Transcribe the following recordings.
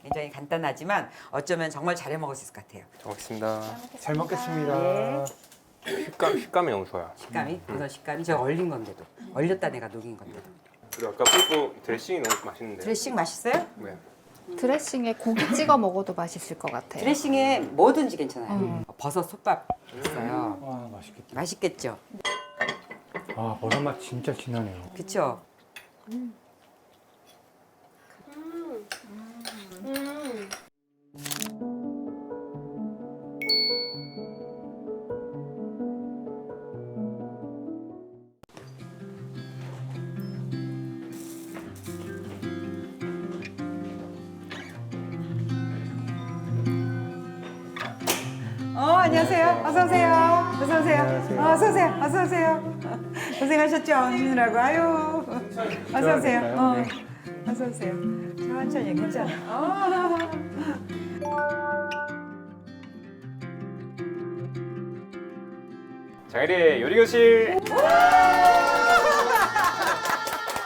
굉장히 간단하지만 어쩌면 정말 잘해 먹을 수 있을 것 같아요. 잘 먹겠습니다. 잘 먹겠습니다. 네. 식감이 너무 좋아요. 식감이, 버섯 식감이 저 얼린 건데도 얼렸다 내가 녹인 건데도. 그리고 아까 뿔ปู드레싱이 너무 맛있는데. 드레싱 맛있어요? 네. 드레싱에 고기 찍어 먹어도 맛있을 것 같아요. 드레싱에 뭐든지 괜찮아요. 버섯 솥밥 있어요. 와, 맛있겠다. 맛있겠죠? 아, 버섯 맛 진짜 진하네요. 그쵸? 안녕하세요. 어서 오세요. 어서 오세요. 안녕하세요. 어서 오세요. 어서 오세요. 고생하셨죠? 오시느라고. 아유. 어서 오세요. 네. 어서 오세요. 천천히 괜찮아. 장일의 요리교실.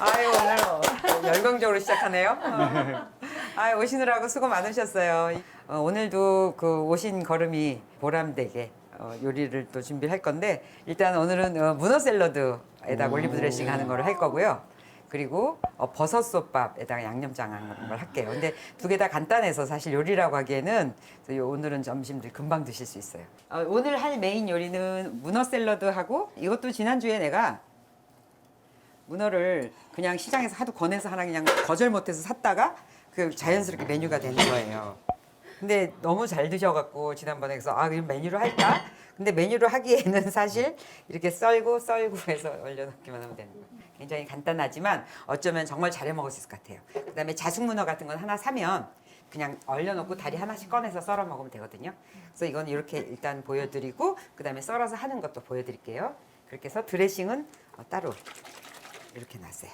아유, 오늘 열광적으로 시작하네요. 아유, 오시느라고 수고 많으셨어요. 오늘도 그 오신 걸음이 보람되게 요리를 또 준비를 할 건데, 일단 오늘은 문어 샐러드에다가 올리브 드레싱 하는 거를 할 거고요. 그리고 버섯 솥밥에다가 양념장 하는 걸 할게요. 근데 두 개 다 간단해서 사실 요리라고 하기에는 오늘은 점심들 금방 드실 수 있어요. 오늘 할 메인 요리는 문어 샐러드하고, 이것도 지난주에 내가 문어를 그냥 시장에서 하도 권해서 하나 그냥 거절 못해서 샀다가 그 자연스럽게 메뉴가 되는 거예요. 근데 너무 잘 드셔갖고 지난번에 그래서 그럼 메뉴로 할까? 근데 메뉴로 하기에는 사실 이렇게 썰고 해서 올려놓기만 하면 되는 거예요. 굉장히 간단하지만 어쩌면 정말 잘해 먹을 수 있을 것 같아요. 그다음에 자숙문어 같은 건 하나 사면 그냥 얼려놓고 다리 하나씩 꺼내서 썰어 먹으면 되거든요. 그래서 이건 이렇게 일단 보여드리고 그다음에 썰어서 하는 것도 보여드릴게요. 그렇게 해서 드레싱은 따로 이렇게 놨어요.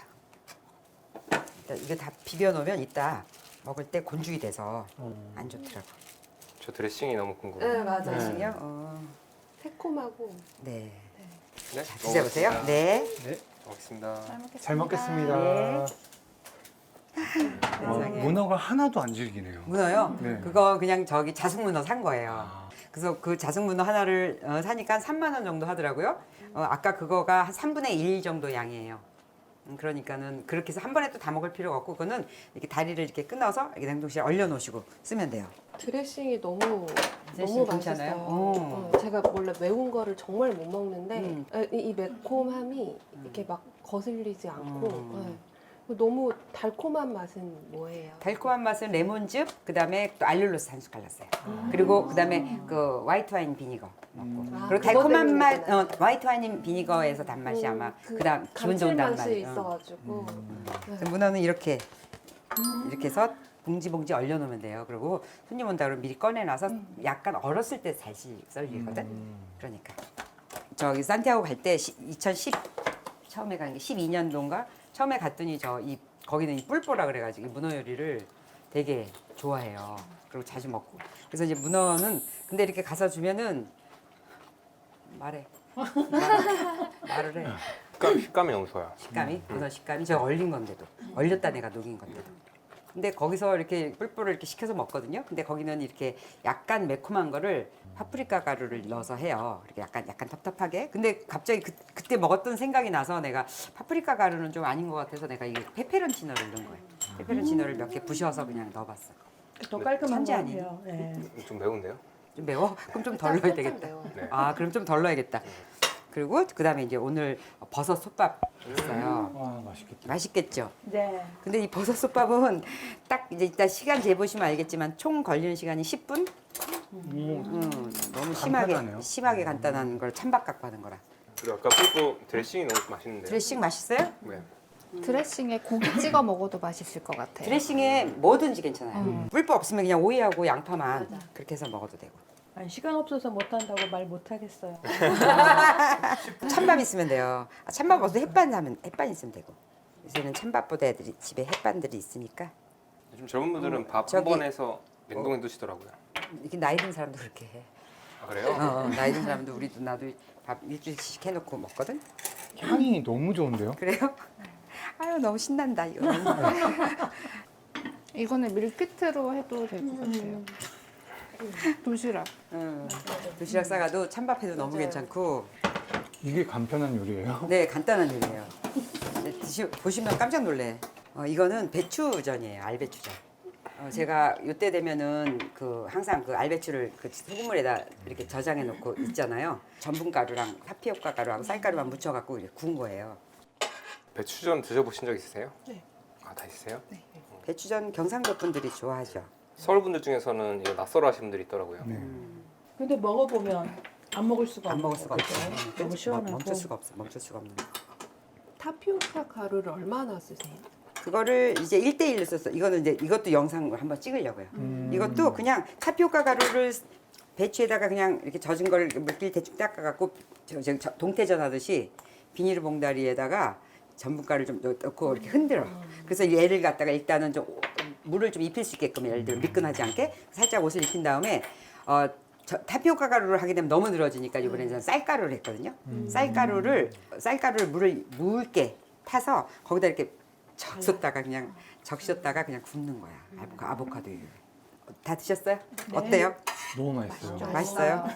일단 이거 다 비벼 놓으면 이따 먹을 때 곤죽이 돼서 안 좋더라고. 저 드레싱이 너무 궁금해요. 맞아요. 드레싱이요? 새콤하고. 네. 네. 자, 드셔보세요. 먹어보겠습니다. 네. 네, 먹겠습니다. 잘 먹겠습니다. 네. 문어가 하나도 안 질기네요. 문어요? 네. 그거 그냥 저기 자숙문어 산 거예요. 그래서 그 자숙문어 하나를 사니까 3만 원 정도 하더라고요. 아까 그거가 한 3분의 1 정도 양이에요. 그러니까는 그렇게 해서 한 번에 또 다 먹을 필요가 없고, 그거는 이렇게 다리를 이렇게 끊어서 이렇게 냉동실에 얼려 놓으시고 쓰면 돼요. 드레싱이 너무 드레싱 너무 괜찮아요? 맛있어요. 제가 원래 매운 거를 정말 못 먹는데 이 매콤함이 이렇게 막 거슬리지 않고 너무 달콤한 맛은 뭐예요? 달콤한 맛은 레몬즙, 그다음에 또 알룰로스 한 숟갈 넣었어요. 그리고 그다음에 그 화이트 와인 비니거 넣고. 그리고 그것 달콤한 때문에 맛, 되나? 화이트 와인 비니거에서 단맛이 아마 그다음 기분 좋은 단맛. 감칠맛이 있어가지고 그래서 문어는 이렇게 해서 봉지 얼려 놓으면 돼요. 그리고 손님 온다 그러면 미리 꺼내놔서 약간 얼었을 때 살씩 썰리거든. 그러니까 저기 산티아고 갈 때 2010 처음에 간 게 12년도인가 처음에 갔더니 거기는 이 뿔뽀라 그래가지고 이 문어 요리를 되게 좋아해요. 그리고 자주 먹고. 그래서 이제 문어는 근데 이렇게 가서 주면은 말을 해. 식감이 너무 좋아요. 식감이 문어 식감이 저 얼린 건데도 얼렸다 내가 녹인 건데도. 근데 거기서 이렇게 뿔뿔을 이렇게 시켜서 먹거든요. 근데 거기는 이렇게 약간 매콤한 거를 파프리카 가루를 넣어서 해요. 이렇게 약간 텁텁하게. 근데 갑자기 그때 먹었던 생각이 나서 내가 파프리카 가루는 좀 아닌 것 같아서 내가 이게 페페론치노를 넣은 거예요. 페페론치노를 몇 개 부셔서 그냥 넣어봤어. 더 깔끔한 천재 것 아니니? 같아요. 네. 좀 매운데요? 좀 매워? 그럼 좀 덜 넣어야 되겠다. 매워요. 네. 그럼 좀 덜 넣어야겠다. 그리고 그다음에 이제 오늘 버섯 솥밥 있어요. 와, 맛있겠다. 맛있겠죠? 네. 근데 이 버섯 솥밥은 딱 이제 이따 시간 재보시면 알겠지만 총 걸리는 시간이 10분? 너무 간단하네요. 심하게 간단한 걸 찬밥 갖고 하는 거라. 그리고 아까 뿔ปู드레싱이 너무 맛있는데. 드레싱 맛있어요? 네. 드레싱에 고기 찍어 먹어도 맛있을 것 같아요. 드레싱에 뭐든지 괜찮아요. 뿔보 없으면 그냥 오이하고 양파만 그렇게 해서 먹어도 되고. 아니, 시간 없어서 못한다고 말 못하겠어요. 찬밥 있으면 돼요. 찬밥 없어도 햇반 있으면 되고. 요새는 찬밥보다 애들이 집에 햇반들이 있으니까. 요즘 젊은 분들은 밥 한 저기- 번 해서 냉동해 두시더라고요. 이렇게 나이 든 사람도 그렇게 해. 아 그래요? 나이 든 사람도 우리도 나도 밥 일주일씩 해놓고 먹거든. 향이 너무 좋은데요? 그래요? 아유 너무 신난다 이거. 이거는 밀키트로 해도 될 것 같아요. 도시락. 도시락 싸가도 찬밥해도 너무 맞아요. 괜찮고. 이게 간편한 요리예요? 네, 간단한 요리예요. 보시면 깜짝 놀래. 이거는 배추전이에요. 알배추전. 제가 이때 되면은 항상 그 알배추를 그 소금물에다 이렇게 저장해 놓고 있잖아요. 전분가루랑 타피오카 가루하고 쌀가루만 묻혀갖고 이렇게 구운 거예요. 배추전 드셔보신 적 있으세요? 네. 아, 다 있으세요? 배추전 경상도 분들이 좋아하죠. 서울 분들 중에서는 이거 낯설어 하시는 분들이 있더라고요. 네. 근데 먹어보면 안 먹을 수가 안 먹을 수가 없어요. 없어요. 너무 시원하고. 멈출 수가 없어. 멈출 수가 없는 거. 타피오카 가루를 얼마나 쓰세요? 그거를 이제 1대1로 썼어. 이거는 이제 이것도 영상을 한번 찍으려고요. 이것도 그냥 타피오카 가루를 배추에다가 그냥 이렇게 젖은 걸 물기를 대충 닦아갖고 동태전 하듯이 비닐 봉다리에다가 전분가루를 좀 넣고 이렇게 흔들어. 그래서 얘를 갖다가 일단은 좀 물을 좀 입힐 수 있게끔 예를 들어 미끈하지 않게 살짝 옷을 입힌 다음에 타피오카 가루를 하게 되면 너무 늘어지니까 이번에 저는 쌀가루를 했거든요. 쌀가루를 물을 묽게 타서 거기다 이렇게 적셨다가 그냥 굽는 거야. 아보카도를. 다 드셨어요? 어때요? 너무 맛있어요. 맛있어요?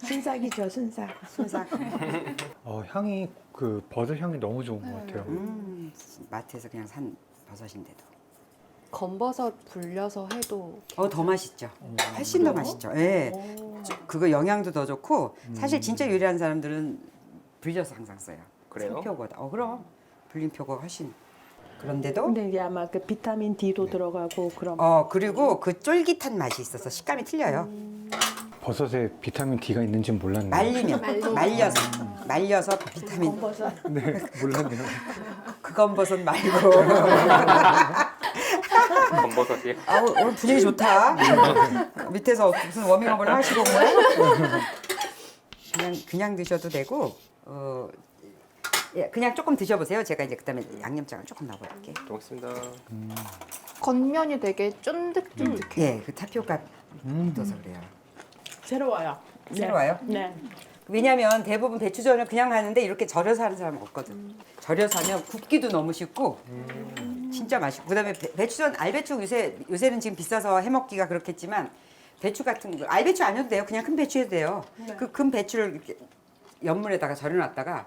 순삭이죠, 순삭. 순삭. 향이 그 버섯 향이 너무 좋은 것 같아요. 마트에서 그냥 산 버섯인데도. 건버섯 불려서 해도 더 맛있죠. 훨씬 더 맛있죠. 예. 그거 영양도 더 좋고 사실 진짜 요리하는 사람들은 불려서 항상 써요. 그래요? 생표보다. 그럼 불린 표가 훨씬. 그런데도 근데 이제 아마 그 비타민 D도 들어가고 그런. 그리고 그 쫄깃한 맛이 있어서 식감이 틀려요. 버섯에 비타민 D가 있는지는 몰랐네요. 말려서 비타민. 버섯. 네, 몰랐네요. 그건 버섯 말고. 건버섯이요? 오늘 분위기 좋다. 밑에서 무슨 워밍업을 하시고 온 거야? 그냥 드셔도 되고, 예, 그냥 조금 드셔보세요. 제가 이제 그다음에 양념장을 조금 넣어볼게요. 고맙습니다. 겉면이 되게 쫀득쫀득해요. 예, 그 타피오카 넣어서 그래요. 새로워요. 새로워요? 네. 왜냐면 대부분 배추전을 그냥 하는데 이렇게 절여서 하는 사람은 없거든. 절여서 하면 굽기도 너무 쉽고 진짜 맛있고 그다음에 배추전 알배추 요새는 지금 비싸서 해먹기가 그렇겠지만 배추 같은 거 알배추 아니어도 돼요. 그냥 큰 배추 해도 돼요. 그 큰 배추를 이렇게 연물에다가 절여놨다가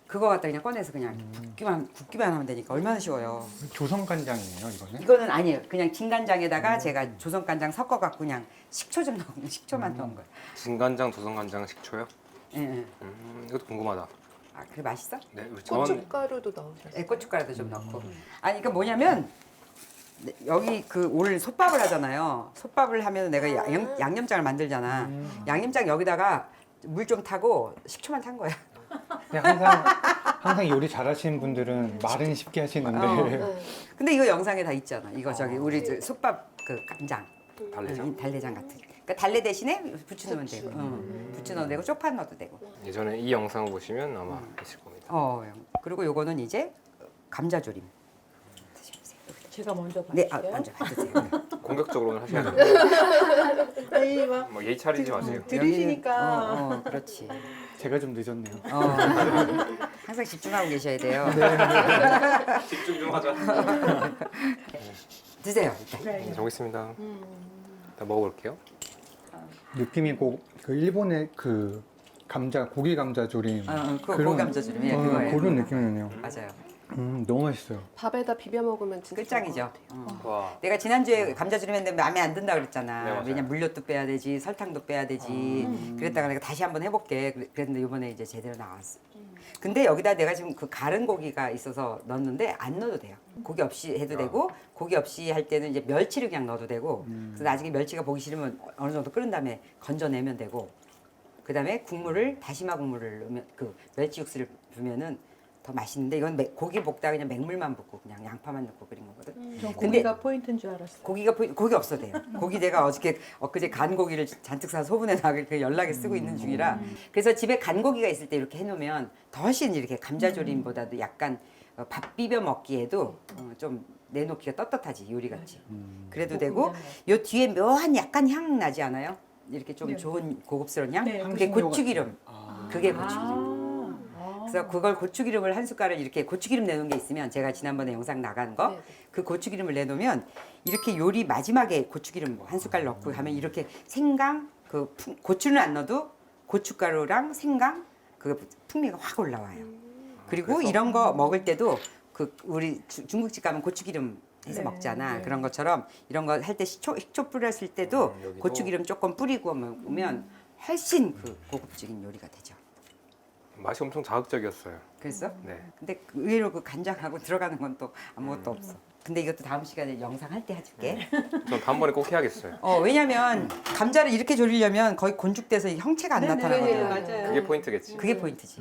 그거 갖다 그냥 꺼내서 그냥 굽기만 하면 되니까 얼마나 쉬워요. 조선 간장이에요, 이거는? 이거는 아니에요. 그냥 진간장에다가 제가 조선간장 섞어갖고 그냥 식초만 넣은 거예요. 진간장, 조선간장, 식초요? 예, 예. 이것도 궁금하다. 그래 맛있어? 네, 우리 고춧가루도 넣으셨어요? 예, 고춧가루도 좀 넣고. 아니 그러니까 뭐냐면 여기 오늘 솥밥을 하잖아요. 솥밥을 하면 내가 양념장을 만들잖아. 양념장 여기다가 물 좀 타고 식초만 탄 거야. 근데 항상 요리 잘하시는 분들은 말은 쉽게 하시는데 네. 근데 이거 영상에 다 있잖아. 이거 우리 솥밥 그 간장. 달래장? 달래장 같은. 그러니까 달래 대신에 부추 넣으면 되고. 부추 넣어도 되고 쪽파 넣어도 되고. 예전에 이 영상을 보시면 아마 있을 겁니다. 그리고 요거는 이제 감자조림. 드셔보세요. 제가 먼저 네, 받을게요. 먼저 받으세요. 공격적으로는 하셔야 돼요. 에이, 막 뭐 예의 차리지 마세요. 들으시니까. 그렇지. 제가 좀 늦었네요. 항상 집중하고 계셔야 돼요. 집중 좀 하자. 드세요. 일단. 네. 잘 먹겠습니다. 일단 먹어볼게요. 느낌이 그 일본의 그 고기 감자 조림 고기 감자조림. 예, 그거예요. 그런 느낌이네요. 맞아요. 너무 맛있어요. 밥에다 비벼 먹으면 진짜 끝장이죠. 좋은 것 같아요. 와, 내가 지난주에 감자조림 했는데 마음에 안 든다 그랬잖아. 네, 맞아요. 왜냐면 물엿도 빼야 되지, 설탕도 빼야 되지. 그랬다가 내가 다시 한번 해볼게. 그랬는데 이번에 이제 제대로 나왔어. 근데 여기다 내가 지금 그 가른 고기가 있어서 넣었는데 안 넣어도 돼요. 고기 없이 해도 되고 고기 없이 할 때는 이제 멸치를 그냥 넣어도 되고. 그래서 나중에 멸치가 보기 싫으면 어느 정도 끓은 다음에 건져내면 되고. 그다음에 다시마 국물을 넣으면 그 멸치 육수를 부으면은 더 맛있는데 이건 고기 볶다가 그냥 맹물만 붓고 그냥 양파만 넣고 끓인 거거든. 전 근데- 고기가 포인트인 줄 알았어요. 고기 없어도 돼요. 고기 내가 엊그제 간 고기를 잔뜩 사서 소분해 나가 그 연락에 쓰고 있는 중이라. 그래서 집에 간 고기가 있을 때 이렇게 해놓으면 더 훨씬 이렇게 감자조림보다도 약간 밥 비벼 먹기에도 좀 내놓기가 떳떳하지 요리같이. 그래도 되고 요 뒤에 묘한 약간 향 나지 않아요? 이렇게 좀 네. 좋은 고급스러운 향? 네. 그게 고추기름. 그게 고추기름. 그래서 그걸 고추기름을 한 숟갈을 이렇게 고추기름 내놓은 게 있으면 제가 지난번에 영상 나간 거 네. 그 고추기름을 내놓으면 이렇게 요리 마지막에 고추기름 한 숟갈 넣고 하면 이렇게 생강 고추는 안 넣어도 고춧가루랑 생강 그 풍미가 확 올라와요. 그리고 그래서? 이런 거 먹을 때도 그 우리 중국집 가면 고추기름 해서 네, 먹잖아. 네. 그런 것처럼 이런 거 할 때 식초 뿌렸을 때도 여기도? 고추기름 조금 뿌리고 먹으면 훨씬 그 고급적인 요리가 되죠. 맛이 엄청 자극적이었어요. 그랬어? 네. 근데 의외로 그 간장하고 들어가는 건 또 아무것도 없어. 근데 이것도 다음 시간에 영상 할 때 해줄게. 전 다음번에 꼭 해야겠어요. 왜냐면 감자를 이렇게 조리려면 거의 곤죽돼서 이 형체가 안 네네, 나타나거든. 맞아요. 그게 포인트겠지. 그게 포인트지.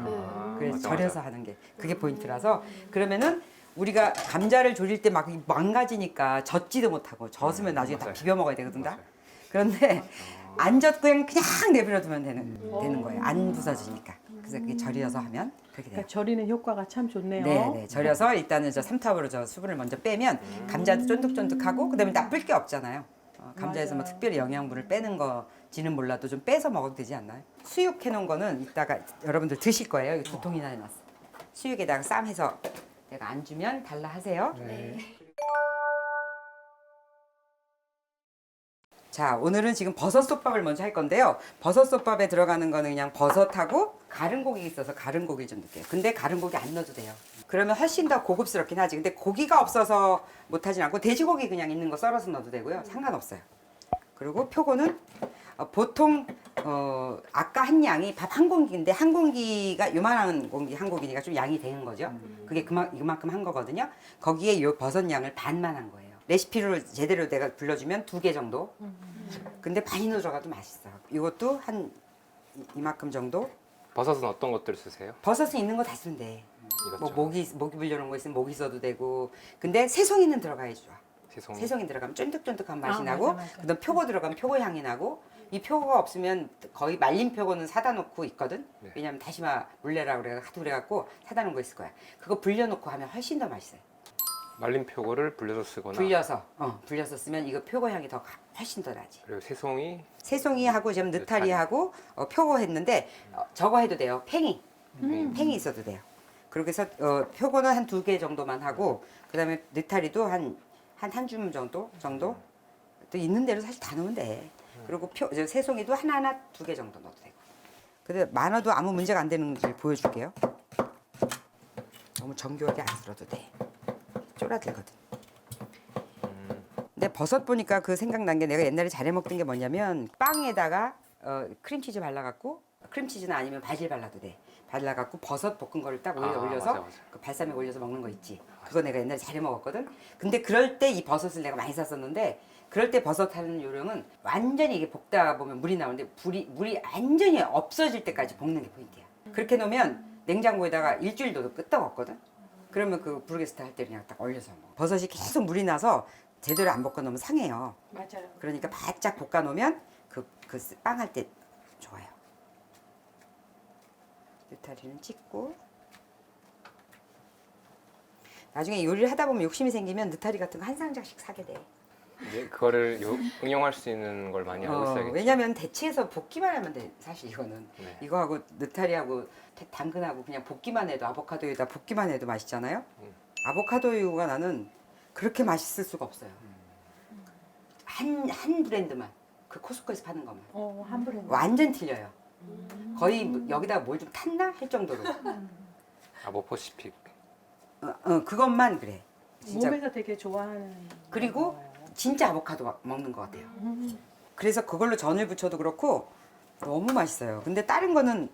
그래서 맞아, 절여서 맞아. 하는 게 그게 포인트라서 그러면은 우리가 감자를 조릴 때 막 망가지니까 젓지도 못하고 젓으면 나중에 다 맞아요. 비벼 먹어야 되거든. 다. 맞아요. 그런데 안 젓고 그냥 내버려 두면 되는 거예요. 안 부서지니까. 그래서 그게 절여서 하면 그렇게 돼요. 그러니까 절이는 효과가 참 좋네요. 네. 절여서 일단은 저 삼투압으로 저 수분을 먼저 빼면 감자도 쫀득쫀득하고 그다음에 나쁠 게 없잖아요. 감자에서 뭐 맞아요. 특별히 영양분을 빼는 거지는 몰라도 좀 빼서 먹어도 되지 않나요? 수육 해놓은 거는 이따가 여러분들 드실 거예요. 여기 2통이나 해놨어. 수육에다가 쌈 해서 내가 안 주면 달라 하세요. 네. 자, 오늘은 지금 버섯 솥밥을 먼저 할 건데요. 버섯 솥밥에 들어가는 거는 그냥 버섯하고 가른 고기 있어서 가른 고기 좀 넣을게요. 근데 가른 고기 안 넣어도 돼요. 그러면 훨씬 더 고급스럽긴 하지. 근데 고기가 없어서 못하진 않고 돼지고기 그냥 있는 거 썰어서 넣어도 되고요. 상관없어요. 그리고 표고는 보통 아까 한 양이 밥 한 공기인데 한 공기가 요만한 공기 한 공기니까 좀 양이 되는 거죠. 그게 이만큼 한 거거든요. 거기에 요 버섯 양을 반만 한 거예요. 레시피를 제대로 내가 불러주면 2개 정도. 근데 많이 넣어 들어가도 맛있어. 이것도 한 이만큼 정도. 버섯은 어떤 것들 쓰세요? 버섯은 있는 거 다 쓰면 돼. 뭐 이것저것. 모기 불려놓은 거 있으면 모기 써도 되고. 근데 새송이는 들어가야지 좋아. 새송이. 새송이 들어가면 쫀득쫀득한 맛이 아, 나고, 맞아, 맞아. 그다음 표고 들어가면 표고 향이 나고, 이 표고가 없으면 거의 말린 표고는 사다 놓고 있거든. 네. 왜냐면 다시마 물레라고 그래 하도 그래갖고 사다 놓은 거 있을 거야. 그거 불려놓고 하면 훨씬 더 맛있어요. 말린 표고를 불려서 쓰거나 불려서 쓰면 이거 표고 향이 더 훨씬 더 나지. 그리고 새송이 새송이하고 지금 느타리하고 표고 했는데 저거 해도 돼요. 팽이 팽이 있어도 돼요. 그렇게 해서 표고는 한 2개 정도만 하고 그다음에 느타리도 한 줌 정도 또 있는 대로 사실 다 넣으면 돼. 그리고 새송이도 하나하나 2개 정도 넣어도 되고. 근데 많아도 아무 문제가 안 되는지 보여줄게요. 너무 정교하게 안 쓸어도 돼. 쫄아들거든. 근데 버섯 보니까 그 생각난 게 내가 옛날에 잘해 먹던 게 뭐냐면 빵에다가 크림치즈 발라갖고 크림치즈는 아니면 바질 발라도 돼. 발라갖고 버섯 볶은 거를 딱 위에 올려서 맞아. 그 발사믹 올려서 먹는 거 있지. 그거 내가 옛날에 잘해 먹었거든. 근데 그럴 때 이 버섯을 내가 많이 샀었는데 그럴 때 버섯 하는 요령은 완전히 이게 볶다 보면 물이 나오는데 물이 완전히 없어질 때까지 볶는 게 포인트야. 그렇게 놓으면 냉장고에다가 일주일도 끄떡 없거든. 그러면 그 브루게스트 할 때 그냥 딱 올려서 먹어. 버섯이 계속 물이 나서 제대로 안 볶아 놓으면 상해요. 맞아요. 그러니까 바짝 볶아 놓으면 그 빵 할 때 좋아요. 느타리는 찍고 나중에 요리를 하다 보면 욕심이 생기면 느타리 같은 거 한 상자씩 사게 돼. 이제 그거를 응용할 수 있는 걸 많이 알고 있어야겠죠. 왜냐면 대체해서 볶기만 하면 돼. 사실 이거는 네. 이거하고 느타리하고 당근하고 그냥 볶기만 해도 아보카도에다 볶기만 해도 맛있잖아요. 아보카도유가 나는 그렇게 맛있을 수가 없어요. 한 브랜드만 그 코스코에서 파는 것만 한 브랜드. 완전 틀려요. 거의 여기다가 뭘 좀 탔나 할 정도로. 모포시픽. 그것만 그래. 진짜. 몸에서 되게 좋아하는. 그리고 진짜 아보카도 먹는 것 같아요. 그래서 그걸로 전을 부쳐도 그렇고 너무 맛있어요. 근데 다른 거는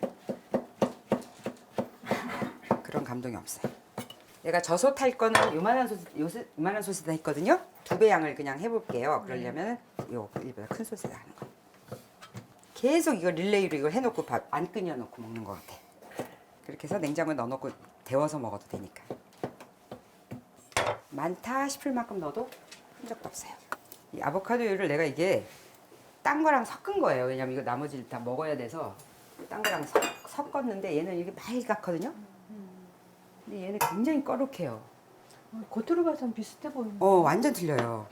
그런 감동이 없어요. 내가 젖솥 할 거는 요만한 솥에다 했거든요. 2배 양을 그냥 해볼게요. 그러려면 이보다 큰 솥에다 하는 거. 계속 이거 릴레이로 이걸 해놓고 밥 안 끓여놓고 먹는 것 같아. 그렇게 해서 냉장고에 넣어놓고 데워서 먹어도 되니까. 많다 싶을 만큼 넣어도 흔적도 없어요. 이 아보카도유를 내가 이게 딴 거랑 섞은 거예요. 왜냐면 이거 나머지를 다 먹어야 돼서 딴 거랑 섞었는데 얘는 이게 맑았거든요. 근데 얘는 굉장히 꺼룩해요. 겉으로 봐선 비슷해 보이는. 완전 틀려요.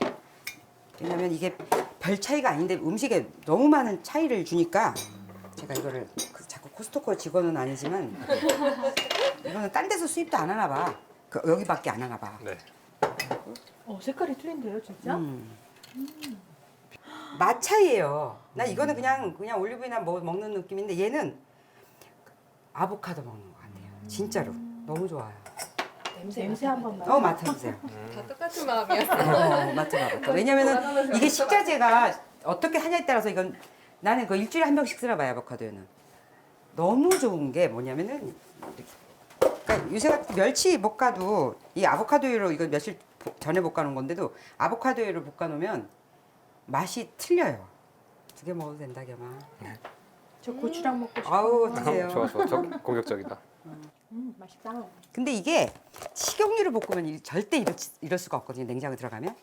왜냐면 이게 별 차이가 아닌데 음식에 너무 많은 차이를 주니까 제가 이거를 자꾸 코스트코 직원은 아니지만 이거는 딴 데서 수입도 안 하나 봐. 여기밖에 안 하나 봐. 네. 색깔이 틀린데요, 진짜? 맛 차이예요. 나 이거는 그냥 올리브유나 뭐 먹는 느낌인데 얘는 아보카도 먹는 것 같아요. 진짜로 음. 너무 좋아요. 냄새 한번 맡아보세요. 다 똑같은 마음이었어요. 맡아봐. 왜냐면은 이게 식자재가 어떻게 하냐에 따라서 이건 나는 그 일주일에 한 병씩 쓰나 봐요. 아보카도는 너무 좋은 게 뭐냐면은 그러니까 요새 같은 멸치 볶아도 이 아보카도유로 이거 며칠 전에 볶아놓은 건데도 아보카도유를 볶아놓으면 맛이 틀려요. 2개 먹어도 된다 겸아. 저 고추장 먹고 싶어요. 아우 드세요. 좋아. 공격적이다. 맛있다. 근데 이게 식용유를 볶으면 절대 이럴 수가 없거든요. 냉장고에 들어가면.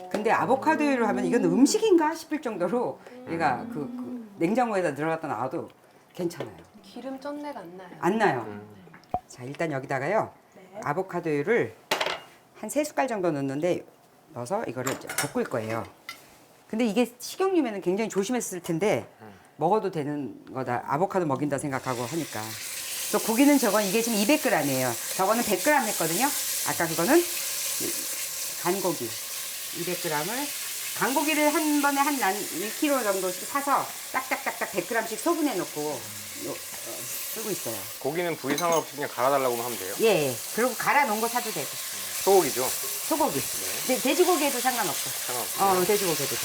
근데 아보카도유를 하면 이건 음식인가 싶을 정도로 얘가 그 냉장고에다 들어갔다 놔도 괜찮아요. 기름 쩐내가 안 나요. 안 나요. 자 일단 여기다가요 아보카도유를 한 3숟갈 정도 넣는데 넣어서 이거를 이제 볶을 거예요. 근데 이게 식용유면은 굉장히 조심했을 텐데 먹어도 되는 거다. 아보카도 먹인다 생각하고 하니까. 또 고기는 이게 지금 200g이에요. 저거는 100g 했거든요. 아까 그거는 간고기 200g을 간고기를 한 번에 한 1kg 정도씩 사서 딱딱딱딱 100g씩 소분해 놓고 쓰고 있어요. 고기는 부위 상관없이 그냥 갈아달라고만 하면 돼요. 예. 그리고 갈아 놓은 거 사도 되고. 소고기죠. 소고기. 네, 돼지고기에도 상관없고. 상관없어요. 돼지고기에도 돼.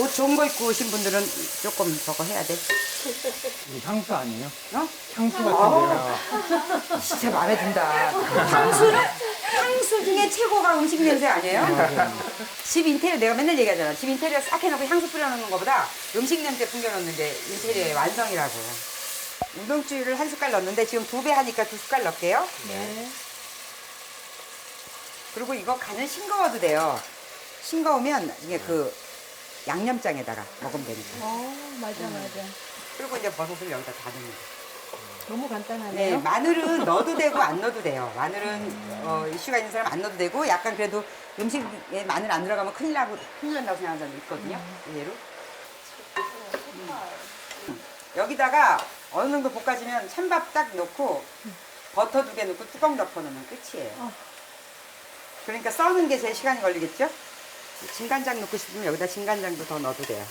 옷 좋은 거 입고 오신 분들은 조금 저거 해야 돼. 이 향수 아니에요? 어? 향수 같은데요. 진짜 마음에 든다. 향수 중에 최고가 음식 냄새 아니에요? 집 인테리어 내가 맨날 얘기하잖아. 집 인테리어 싹 해놓고 향수 뿌려놓는 것보다 음식 냄새 풍겨놓는 게 인테리어의 완성이라고. 우동주를 1숟갈 넣었는데 지금 2배 하니까 2숟갈 넣을게요. 네. 그리고 이거 간은 싱거워도 돼요. 싱거우면 이게 그 양념장에다가 먹으면 되니까. 맞아. 그리고 이제 버섯을 여기다 다 넣는 거예요. 너무 네, 간단하네요. 마늘은 넣어도 되고 안 넣어도 돼요. 마늘은 이슈가 있는 사람 안 넣어도 되고 약간 그래도 음식에 마늘 안 들어가면 큰일 난다고 생각하는 사람도 있거든요. 의외로. 여기다가 어느 정도 볶아지면 찬밥 딱 넣고 버터 2개 넣고 뚜껑 덮어놓으면 끝이에요. 그러니까 써는 게 제일 시간이 걸리겠죠? 진간장 넣고 싶으면 여기다 진간장도 더 넣어도 돼요.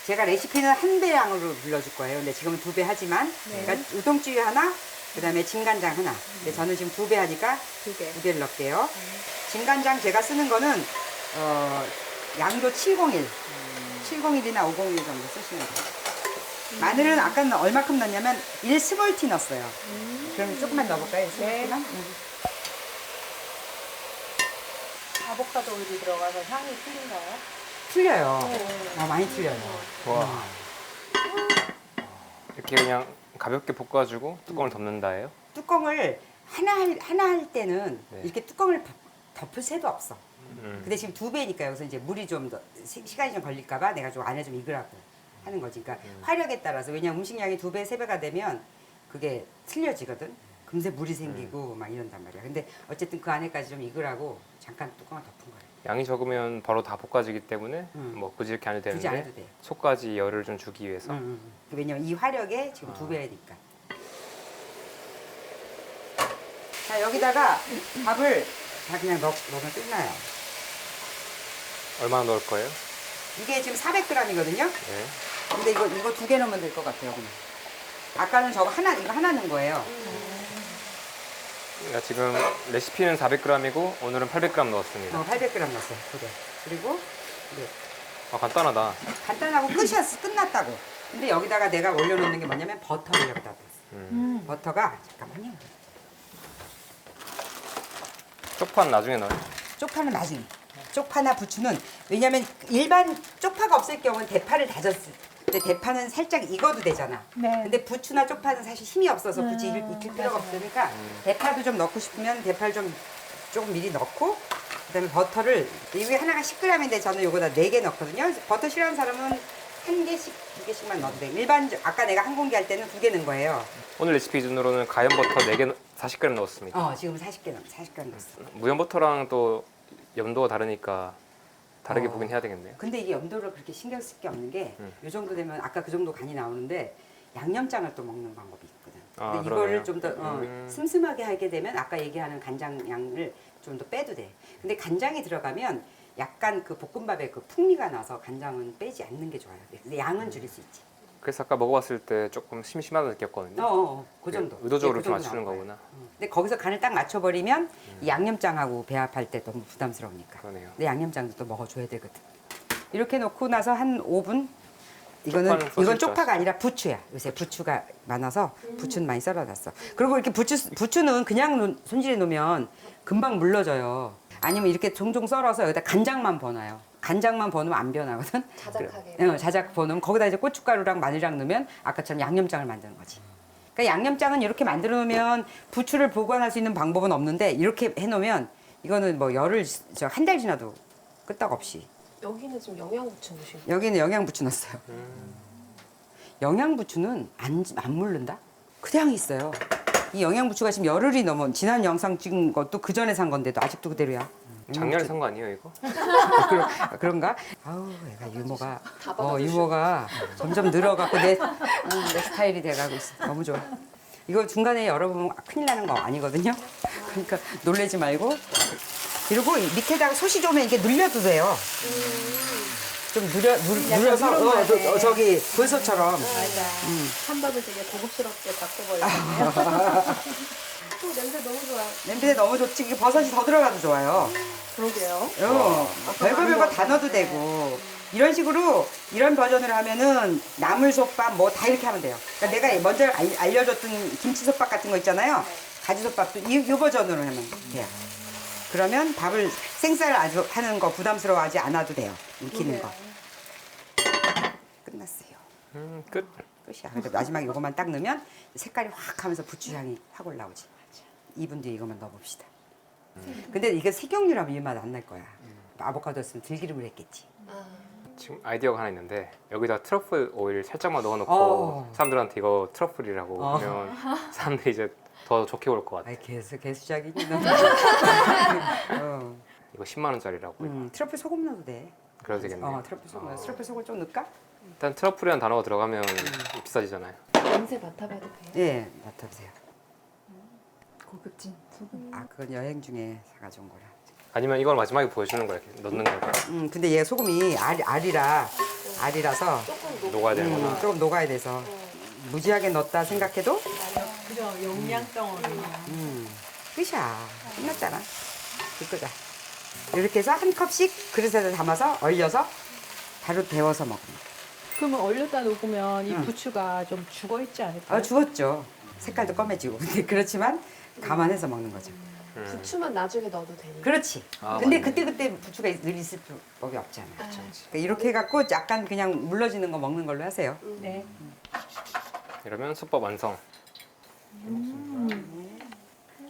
제가 레시피는 1배 양으로 불러줄 거예요. 근데 지금은 2배 하지만 그러니까 우동찌개 하나, 그 다음에 진간장 하나. 근데 저는 지금 2배 하니까 2개를 넣을게요. 진간장 제가 쓰는 거는 양도 701, 701이나 501 정도 쓰시면 돼요. 마늘은 아까는 얼마큼 넣었냐면 1스몰티 넣었어요. 그럼 조금만 넣어볼까요? 1스몰티만? 아보카도 오일이 들어가서 향이 틀린가요? 틀려요. 많이 틀려요. 와. 이렇게 그냥 가볍게 볶아주고 뚜껑을 덮는다예요? 뚜껑을 하나 할 때는 네. 이렇게 뚜껑을 덮을 새도 없어. 음. 근데 지금 2배니까 여기서 이제 물이 좀 더 시간이 좀 걸릴까봐 내가 좀 안에 좀 익으라고 하는 거지. 그러니까 화력에 따라서 왜냐면 음식량이 2배, 3배가 되면 그게 틀려지거든. 금세 물이 생기고 막 이런단 말이야. 근데 어쨌든 그 안에까지 좀 익으라고 잠깐 뚜껑을 덮은 거예요. 양이 적으면 바로 다 볶아지기 때문에 뭐 굳이 이렇게 안 해도 굳이 안 되는데 해도 돼. 속까지 열을 좀 주기 위해서 왜냐면 이 화력에 지금 2배니까. 자 여기다가 밥을 다 그냥 넣으면 끝나요. 얼마나 넣을 거예요? 이게 지금 400g이거든요. 네. 근데 이거 2개 넣으면 될 것 같아요. 그냥. 아까는 이거 하나 넣은 거예요. 그러니까 지금 레시피는 400g이고 오늘은 800g 넣었습니다. 800g 넣었어요. 2개. 그리고 이제 아, 간단하다. 간단하고 끝났다고. 근데 여기다가 내가 올려놓는 게 뭐냐면 버터를 여기다 넣었어요. 버터가 잠깐만요. 쪽파는 나중에 넣어요. 쪽파는 나중에. 쪽파나 부추는 왜냐면 일반 쪽파가 없을 경우는 대파를 다졌을 때 대파는 살짝 익어도 되잖아. 네. 근데 부추나 쪽파는 사실 힘이 없어서 굳이 익힐 필요가 없으니까 대파도 좀 넣고 싶으면 대파를 조금 미리 넣고 그다음에 버터를 이게 하나가 10g인데 저는 요거다 4개 넣거든요. 버터 싫어하는 사람은 1개씩, 2개씩만 넣어도 돼요. 아까 내가 한 공기 할 때는 2개 넣은 거예요. 오늘 레시피 기준으로는 가염 버터 4개 40g 넣었습니다. 지금 40g 넣었어. 무염 버터랑 또 염도가 다르니까 다르게 어. 보긴 해야 되겠네요. 근데 이게 염도를 그렇게 신경 쓸 게 없는 게 이 정도 되면 아까 그 정도 간이 나오는데 양념장을 또 먹는 방법이 있거든. 아, 근데 그러네요. 이거를 좀 더 슴슴하게 하게 되면 아까 얘기하는 간장 양을 좀 더 빼도 돼. 근데 간장이 들어가면 약간 그 볶음밥에 그 풍미가 나서 간장은 빼지 않는 게 좋아요. 근데 양은 줄일 수 있지. 그래서 아까 먹어봤을 때 조금 심심하다 느꼈거든요. 그 정도. 의도적으로 예, 좀 그 정도 맞추는 나올 거구나. 거예요. 근데 거기서 간을 딱 맞춰버리면 이 양념장하고 배합할 때 너무 부담스러우니까. 그러네요. 근데 양념장도 또 먹어줘야 되거든. 이렇게 놓고 나서 한 5분. 이거는 쪽파는 써질 이건 줄 쪽파가 아니라 부추야. 요새 부추가 많아서 부추는 많이 썰어놨어. 그리고 이렇게 부추는 그냥 손질해 놓으면 금방 물러져요. 아니면 이렇게 종종 썰어서 여기다 간장만 버놔요. 간장만 버놓으면 안 변하거든. 자작하게. 자작 버놓으면 거기다 이제 고춧가루랑 마늘이랑 넣으면 아까처럼 양념장을 만드는 거지. 그러니까 양념장은 이렇게 만들어 놓으면 부추를 보관할 수 있는 방법은 없는데 이렇게 해놓으면 이거는 뭐 열을 한 달 지나도 끄떡없이. 여기는 지금 영양부추 넣으신 여기는 영양부추 넣었어요. 영양부추는 안 물른다? 그냥 있어요. 이 영양부추가 지금 열흘이 넘은 지난 영상 찍은 것도 그 전에 산 건데도 아직도 그대로야. 작년에 산 거 아니에요 이거? 그런가? 아우, 얘가 유머가 점점 늘어갖고 내 스타일이 돼가고 있어. 너무 좋아. 이거 중간에 열어보면 큰일 나는 거 아니거든요. 그러니까 놀래지 말고. 그리고 밑에다가 솥이 좀 이렇게 눌려도 돼요. 좀 눌려서 저기 불소처럼. 맞아. 한밥을 되게 고급스럽게 바꿔버렸거든요. 냄새 너무 좋아. 냄새 너무 좋지. 이게 버섯이 더 들어가도 좋아요. 그러게요. 별거 다 넣어도 되고. 이런 식으로 이런 버전으로 하면은 나물솥밥 뭐 다 이렇게 하면 돼요. 그러니까 내가 먼저 알려줬던 김치솥밥 같은 거 있잖아요. 가지솥밥도 이 버전으로 하면 돼요. 그러면 밥을 생쌀 하는 거 부담스러워하지 않아도 돼요. 익히는 거. 끝났어요. 끝. 끝이야. 근데 마지막에 이것만 딱 넣으면 색깔이 확 하면서 부추향이 확 올라오지. 2분 뒤에 이것만 넣어봅시다. 근데 이게 식용유라면 이 맛 안 날 거야. 아보카도였으면 들기름을 했겠지. 지금 아이디어가 하나 있는데 여기다 트러플 오일 살짝만 넣어놓고 어. 사람들한테 이거 트러플이라고 하면 사람들이 이제 더 좋게 볼 것 같아. 아이 개수작이니 너. 이거 10만 원짜리라고. 트러플 소금 넣어도 돼. 그래도 되겠네요. 트러플 소금. 트러플 소금 좀 넣을까? 일단 트러플이라는 단어가 들어가면 비싸지잖아요. 냄새 맡아봐도 돼요? 예, 맡아보세요. 고급진 소금. 아, 그건 여행 중에 사가져온 거라. 아니면 이걸 마지막에 보여주는 거야. 이렇게 넣는 거야. 근데 얘 소금이 알이라서 녹아야 되는구나. 조금 녹아야 돼서 무지하게 넣었다 생각해도 그죠? 영양 덩어리. 끝이야. 끝났잖아. 이거다. 이렇게 해서 한 컵씩 그릇에 담아서 얼려서 바로 데워서 먹습니다. 그러면 얼렸다 녹으면 이 부추가 좀 죽어 있지 않을까요? 죽었죠. 색깔도 검해지고. 근데 그렇지만 감안해서 먹는 거죠. 부추만 나중에 넣어도 되니까. 그렇지. 아, 근데 맞네. 그때 부추가 늘 있을 법이 없잖아요. 그러니까 이렇게 해갖고 약간 그냥 물러지는 거 먹는 걸로 하세요. 네. 이러면 솥밥 완성.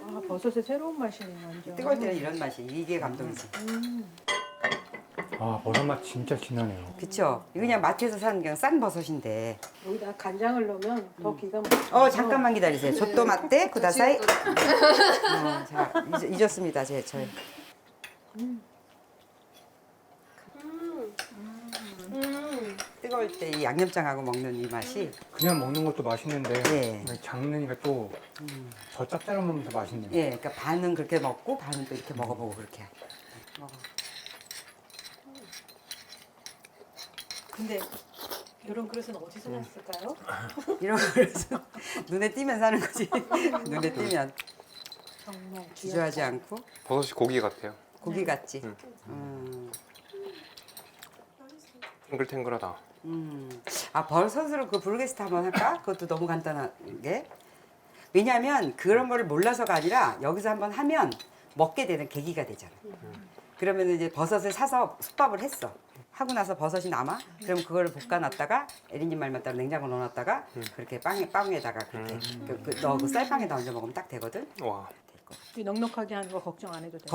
아, 버섯의 새로운 맛이네 완전. 뜨거울 때는 이런 맛이 이게 감동이지. 아, 버섯 맛 진짜 진하네요. 그쵸? 이거 그냥 마트에서 사는 그냥 싼 버섯인데. 여기다 간장을 넣으면 더 기가 막혀. 잠깐만 기다리세요. 조또 맞대 구다사이. 자 잊었습니다. 저희. 뜨거울 때 이 양념장하고 먹는 이 맛이. 그냥 먹는 것도 맛있는데 예. 장르니까 또 더 짭짤한 먹으면 더 맛있네요. 예, 그러니까 반은 그렇게 먹고 반은 또 이렇게 먹어보고 그렇게. 먹어. 근데 이런 그릇은 어디서 났을까요? 이런 거에서 눈에 띄면 사는 거지. 눈에 띄면 정말 주저하지 않고 버섯이 고기 같아요. 고기 같지. 탱글탱글하다. 아 버섯으로 그 브루게스트 한번 할까? 그것도 너무 간단한 게. 왜냐하면 그런 거를 몰라서가 아니라 여기서 한번 하면 먹게 되는 계기가 되잖아. 그러면 이제 버섯을 사서 솥밥을 했어. 하고 나서 버섯이 남아? 그럼 그걸 볶아놨다가 에리님 말 맞다가 냉장고 넣어놨다가 그렇게 빵에다가 그렇게 그 쌀빵에다 얹어 먹으면 딱 되거든. 와. 될 거야. 이 넉넉하게 하는 거 걱정 안 해도 돼.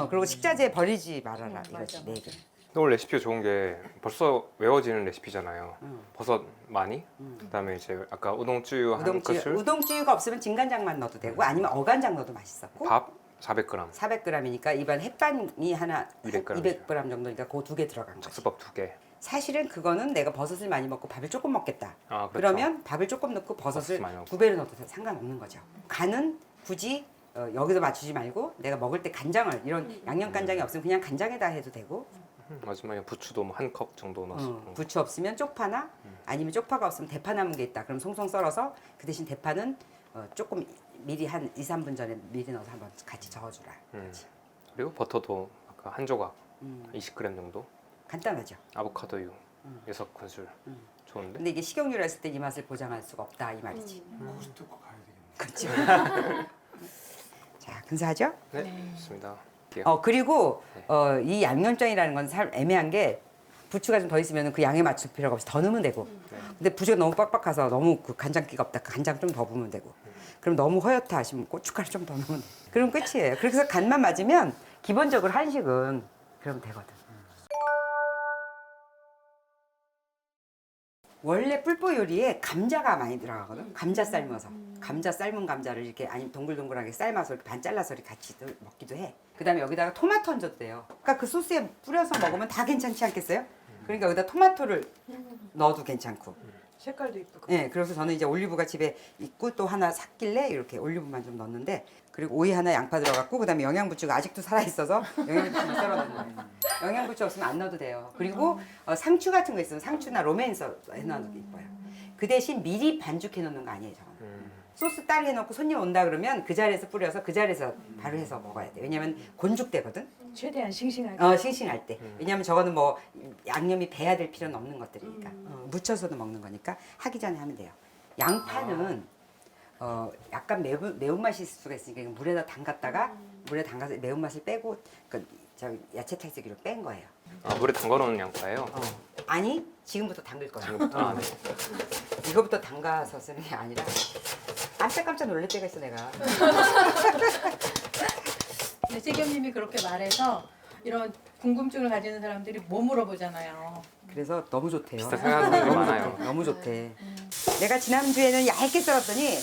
그리고 식자재 버리지 말아라 이거지. 맞아. 네 개. 오늘 레시피가 좋은 게 벌써 외워지는 레시피잖아요. 버섯 많이, 그다음에 이제 아까 우동쯔유 한 큰술, 우동찌유가 없으면 진간장만 넣어도 되고 아니면 어간장 넣어도 맛있었고. 밥 400g, 400g이니까 일반 햇반이 하나 200g. 200g 정도니까 그 두 개 들어간 거지. 적수밥 2개. 사실은 그거는 내가 버섯을 많이 먹고 밥을 조금 먹겠다. 아, 그렇죠. 그러면 밥을 조금 넣고 버섯을 버섯을 많이 넣고. 9배로 넣어도 상관없는 거죠. 간은 굳이 여기서 맞추지 말고 내가 먹을 때 간장을 이런 양념 간장이 없으면 그냥 간장에다 해도 되고 마지막에 부추도 뭐 한 컵 정도 넣어서. 부추 없으면 쪽파나 아니면 쪽파가 없으면 대파 남은 게 있다. 그럼 송송 썰어서 그 대신 대파는 조금 미리 한 2, 3분 전에 미리 넣어서 한번 같이 저어주라. 그리고 버터도 아까 한 조각 20g 정도. 간단하죠. 아보카도유 6큰술. 좋은데? 근데 이게 식용유로 했을 때 이 맛을 보장할 수가 없다 이 말이지. 고수 뜯고 가야 되겠네. 그렇죠. 자, 근사하죠? 네, 좋습니다. 그리고 이 양념장이라는 건 참 애매한 게 부추가 좀 더 있으면 그 양에 맞출 필요가 없이 더 넣으면 되고. 근데 부추가 너무 빡빡해서 너무 그 간장기가 없다. 간장 좀 더 부으면 되고. 그럼 너무 허옇다 하시면 고춧가루 좀 더 넣으면 돼. 그럼 끝이에요. 그래서 간만 맞으면 기본적으로 한식은 그러면 되거든. 원래 뿔보 요리에 감자가 많이 들어가거든. 감자 삶아서. 감자 삶은 감자를 이렇게 아니면 동글동글하게 삶아서 이렇게 반 잘라서 이렇게 같이 먹기도 해. 그다음에 여기다가 토마토 얹어도 돼요. 그러니까 그 소스에 뿌려서 먹으면 다 괜찮지 않겠어요? 그러니까 여기다 토마토를 넣어도 괜찮고. 색깔도 이쁘고. 네, 그래서 저는 이제 올리브가 집에 있고 또 하나 샀길래 이렇게 올리브만 좀 넣었는데 그리고 오이 하나 양파 들어갔고 그다음에 영양부추가 아직도 살아 있어서 영양부추를 썰어 넣는 거예요. 영양부추 없으면 안 넣어도 돼요. 그리고 상추 같은 거 있으면 상추나 로메인 해놔도 이뻐요. 그 대신 미리 반죽해 놓는 거 아니에요, 저는. 소스 따로 해놓고 손님 온다 그러면 그 자리에서 뿌려서 그 자리에서 바로 해서 먹어야 돼. 왜냐면 곤죽되거든. 최대한 싱싱하게. 싱싱할 때. 왜냐면 저거는 뭐 양념이 배야 될 필요는 없는 것들이니까. 묻혀서도 먹는 거니까 하기 전에 하면 돼요. 양파는 약간 매운맛이 있을 수가 있으니까 이거 물에다 담갔다가 물에 담가서 매운맛을 빼고 저 야채 탈색기로 뺀 거예요. 아, 물에 담가놓은 양파예요? 아니 지금부터 담글 거야. 아, 네. 이거부터 담가서 쓰는 게 아니라 깜짝 놀랄 때가 있어 내가. 근데 세경님이 그렇게 말해서 이런 궁금증을 가지는 사람들이 뭐 물어보잖아요. 그래서 너무 좋대요. 비슷한 생각하는 분들이 많아요. 너무 좋대. 내가 지난주에는 얇게 썰었더니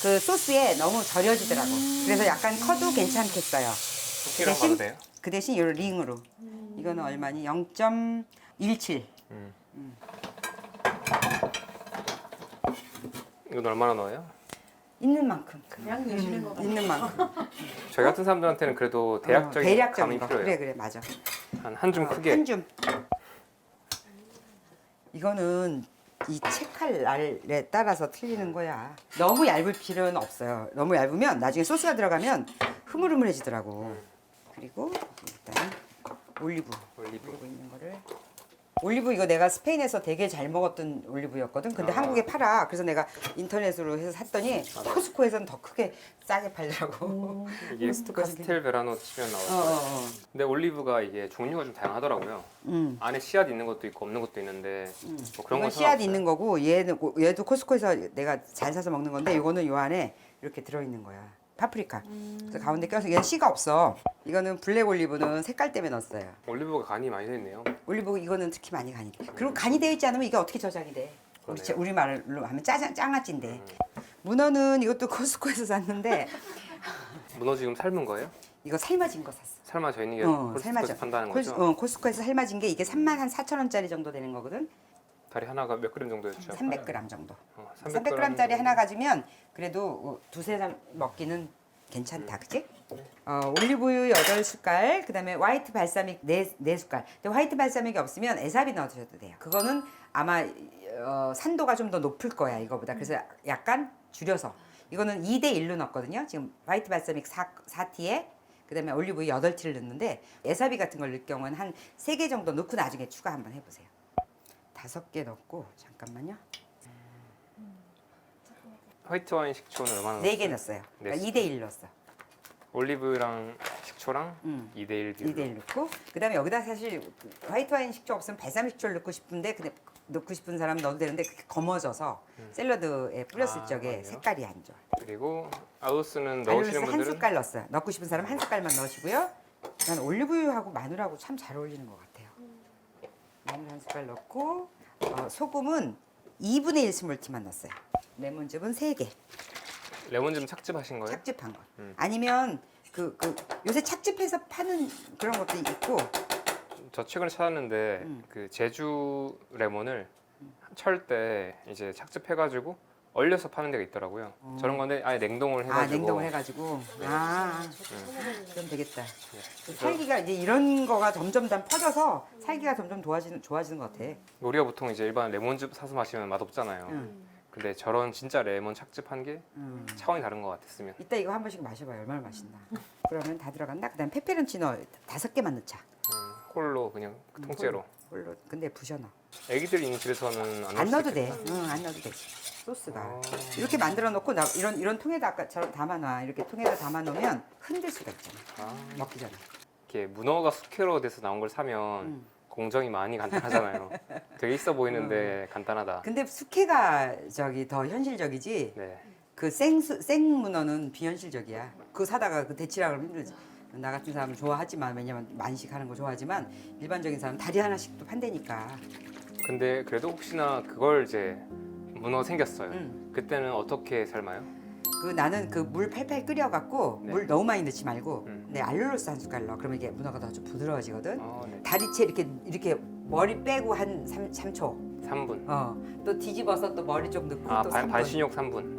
그 소스에 너무 절여지더라고. 그래서 약간 커도 괜찮겠어요. 쿠키랑 가도 돼요? 그 대신 이 링으로. 이거는 얼마니? 0.17. 이건 얼마나 넣어요? 있는 만큼. 그냥 넣으시는 거 같아요. 있는 만큼. 저희 같은 사람들한테는 그래도 대략적인 감이 대략적인 거. 필요해요. 그래 맞아. 한 줌 크게. 한 줌. 이거는 이 채칼날에 따라서 틀리는 거야. 너무 얇을 필요는 없어요. 너무 얇으면 나중에 소스가 들어가면 흐물흐물해지더라고. 그리고 일단 올리브 있는 거를. 올리브 이거 내가 스페인에서 되게 잘 먹었던 올리브였거든. 근데 한국에 팔아. 그래서 내가 인터넷으로 해서 샀더니 코스코에서는 더 크게 싸게 팔더라고. 이게 코스트코에서 카스텔 베라노 치면 나와요. 근데 올리브가 이게 종류가 좀 다양하더라고요. 안에 씨앗 있는 것도 있고 없는 것도 있는데 뭐 그런 이건 건 씨앗 있는 거고 얘도 코스코에서 내가 잘 사서 먹는 건데 이거는 요 안에 이렇게 들어있는 거야. 파프리카. 그래서 가운데 껴서 얘는 씨가 없어. 이거는 블랙 올리브는 색깔 때문에 넣었어요. 올리브가 간이 많이 돼 있네요. 올리브 이거는 특히 많이 간이 돼. 그리고 간이 되어 있지 않으면 이게 어떻게 저장이 돼? 우리 말로 하면 짱아찌인데. 문어는 이것도 코스코에서 샀는데 문어 지금 삶은 거예요? 이거 삶아진 거 샀어. 삶아져 있는 게 삶아져. 코스트코에서 판다는 거죠? 코스코에서 삶아진 게 이게 34,000원짜리 정도 되는 거거든. 다리 하나가 몇 그램 정도였죠? 300g 정도. 300g 300g짜리 하나 가지면 그래도 두세 살 먹기는 괜찮다, 그치? 올리브유 8숟갈, 그다음에 화이트 발사믹 4숟갈. 근데 화이트 발사믹이 없으면 에사비 넣어주셔도 돼요. 그거는 아마 산도가 좀 더 높을 거야, 이거보다. 그래서 약간 줄여서. 이거는 2대1로 넣었거든요. 지금 화이트 발사믹 4티에 그다음에 올리브유 8티를 넣는데 에사비 같은 걸 넣을 경우는 한 3개 정도 넣고 나중에 추가 한번 해보세요. 5개 넣고 잠깐만요. 화이트 와인 식초는 얼마나 4개 넣었어요. 그러니까 2대1 넣었어. 올리브랑 식초랑 2대1 비율. 2대1 넣고 그다음에 여기다 사실 화이트 와인 식초 없으면 발사믹 식초를 넣고 싶은데 근데 넣고 싶은 사람은 넣어도 되는데 그게 검어져서 샐러드에 뿌렸을 적에 그러네요. 색깔이 안 좋아. 그리고 아우스는 넣으시는 알루미늄 한 분들은 숟갈 넣었어요. 넣고 싶은 사람 한 숟갈만 넣으시고요. 난 올리브유하고 마늘하고 참 잘 어울리는 것 같아요. 마늘 한 숟갈 넣고 소금은 2분의 1 스몰티만 넣었어요. 레몬즙은 3개. 레몬즙 착즙하신 거예요? 착즙한 거. 아니면 요새 착즙해서 파는 그런 것도 있고 저 최근에 찾았는데 음. 그 제주 레몬을 철 때 이제 착즙해가지고 얼려서 파는 데가 있더라고요. 저런 건데 아예 냉동을 해가지고. 아 냉동을 해가지고. 아 그럼 되겠다. 그 살기가 이제 이런 거가 점점 다 퍼져서 살기가 점점 좋아지는 것 같아. 우리가 보통 이제 일반 레몬즙 사서 마시면 맛없잖아요. 근데 저런 진짜 레몬 착즙한 게 차원이 다른 것 같았으면. 이따 이거 한 번씩 마셔봐요. 얼마나 맛있나. 그러면 다 들어간다. 그다음 페페론치노 5개만 넣자. 홀로 그냥 통째로. 홀로. 근데 부셔 넣어. 애기들 있는 집에서는 안, 안 넣을 수 넣어도 돼. 있겠다. 응, 안 넣어도 돼. 소스가 아. 이렇게 만들어 놓고 나 이런 통에다 아까처럼 담아놔. 이렇게 통에다 담아 놓으면 흔들 수가 있잖아. 아, 먹기 전에. 이렇게 문어가 숙회로 돼서 나온 걸 사면 공정이 많이 간단하잖아요. 되게 있어 보이는데 간단하다. 근데 숙회가 저기 더 현실적이지. 네. 그 생문어는 비현실적이야. 그거 사다가 그 데치라 그러면 힘들지. 나 같은 사람은 좋아하지만 왜냐면 만식하는 거 좋아하지만 일반적인 사람은 다리 하나씩도 판대니까. 근데 그래도 혹시나 그걸 이제 문어 생겼어요. 응. 그때는 어떻게 삶아요? 그 나는 그 물 팔팔 끓여갖고 네. 물 너무 많이 넣지 말고 네. 알룰로스 한 숟갈 넣어. 그러면 이게 문어가 더 좀 부드러워지거든. 네. 다리채 이렇게 머리 빼고 한 3초. 3분. 또 뒤집어서 또 머리 좀 넣고 아, 또 3분. 반신욕 3분.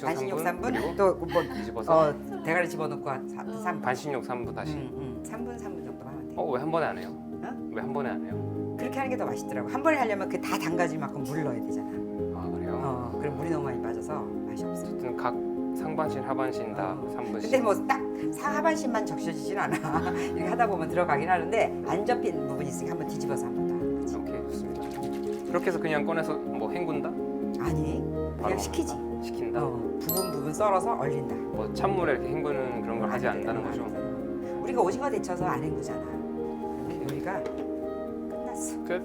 반신욕 3분. 그리고 또 뭐 뒤집어서 대가리 집어넣고 한 3분. 반신욕 3분 다시. 3분 정도만 하면 돼. 왜 한 번에 안 해요? 어? 왜 한 번에 안 해요? 그렇게 하는 게 더 맛있더라고. 한 번에 하려면 그 다 담가질 만큼 물을 넣어야 되잖아. 아 그래요? 그럼 물이 너무 많이 빠져서 맛이 없어. 어쨌든 각 상반신 하반신 다 3분씩. 근데 뭐 딱 상하반신만 적셔지진 않아. 이렇게 하다 보면 들어가긴 하는데 안 접힌 부분이 있으니까 한번 뒤집어서 한 번 더 하는 거지. 오케이 좋습니다. 그렇게 해서 그냥 꺼내서 뭐 헹군다? 아니 바로 그냥 식히지. 식힌다. 부분 썰어서 얼린다. 뭐 찬물에 이렇게 헹구는 그런 걸 하지 않는다는 거죠. 우리가 오징어 데쳐서 안 헹구잖아. 그러면 요리가 끝났어. 끝.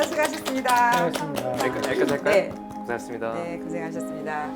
수고하셨습니다. 수고하셨습니다. 여기까지 할까요? 네. 고생하셨습니다. 네, 고생하셨습니다.